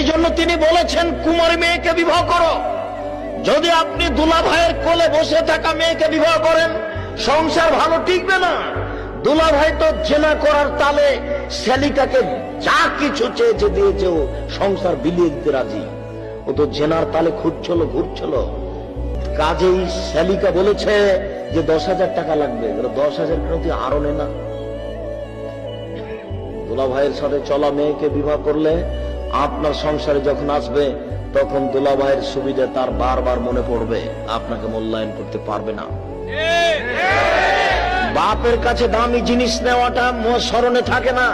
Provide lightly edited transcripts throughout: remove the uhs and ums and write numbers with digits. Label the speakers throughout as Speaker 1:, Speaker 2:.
Speaker 1: জন্য তিনি বলেছেন কুমারী মেয়েকে বিবাহ করো। যদি আপনি দুলা ভাইয়ের কোলে বসে থাকা মেয়েকে বিবাহ করেন, সংসার ভালো টিকবে না। দুলা ভাই তো জেনা করার তালে শ্যালিকাকে যা কিছু চেয়েছে দিয়েছে, ও সংসার বিলিয়ে দিতে রাজি। ও তো জেনার তালে ঘুরছিল। কাজেই শ্যালিকা বলেছে যে 10,000 টাকা লাগবে। 10,000 কেন তুই আরো নে না। দুলা ভাইয়ের সাথে চলা মেয়েকে বিবাহ করলে আপনার সংসারে যখন আসবে, তখন দুলা ভাইয়ের সুবিধা তার বারবার মনে পড়বে, আপনাকে মূল্যায়ন করতে পারবে না। বাপের কাছে দামি জিনিস নেওয়াটা স্মরণে থাকে না।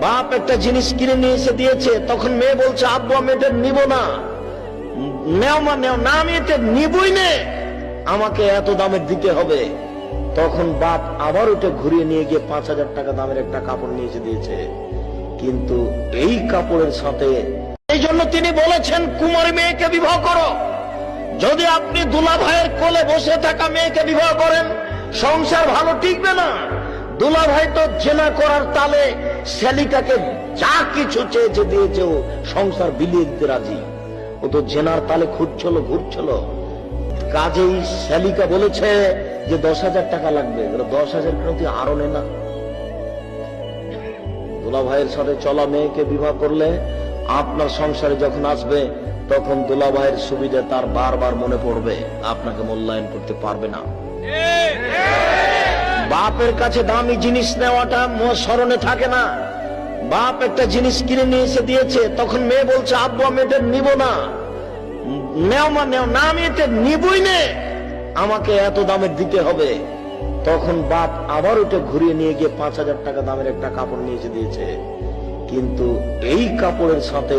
Speaker 1: বাপ একটা জিনিস কিনে নিয়ে এসে দিয়েছে, তখন মেয়ে বলছে আব্বু আমি এটা নিব না। নেও মা নেও না, আমি এটা নিবই নে, আমাকে এত দামের দিতে হবে। তখন বাপ আবার ওটা ঘুরিয়ে নিয়ে গিয়ে 5,000 টাকা দামের একটা কাপড় নিয়ে এসে দিয়েছে, কিন্তু এই কাপড়ের সাথে। এই জন্য তিনি বলেছেন কুমারী মেয়েকে বিবাহ করো। যদি আপনি দুলা ভাইয়ের কোলে বসে থাকা মেয়েকে বিবাহ করেন, সংসার ভালো টিকবে না। দুলা ভাই তো জেনা করার তালে শ্যালিকাকে যা কিছু চেয়েছে দিয়েছে, ও সংসার বিলিয়ে দিতে রাজি। ও তো জেনার তালে ঘুরছিল। কাজেই শ্যালিকা বলেছে যে 10,000 টাকা লাগবে। 10,000 কেন তুই আরো নে না। দুলা ভাইয়ের সাথে চলা মেয়েকে বিবাহ করলে আপনার সংসারে যখন আসবে, তখন দুলা ভাইয়ের সুবিধা তার বারবার মনে পড়বে, আপনাকে মূল্যায়ন করতে পারবে না। বাপের কাছে দামি জিনিস নেওয়াটা স্মরণে থাকে না। বাপ একটা জিনিস কিনে নিয়ে এসে দিয়েছে, তখন মেয়ে বলছে আব্বু আমি এটা নিব না। নেও মা নেও না, আমি এটা নিবই নে, আমাকে এত দামের দিতে হবে। তখন বাপ আবার ওটা ঘুরিয়ে নিয়ে গিয়ে 5,000 টাকা দামের একটা কাপড় নিয়ে এসে দিয়েছে, কিন্তু এই কাপড়ের সাথে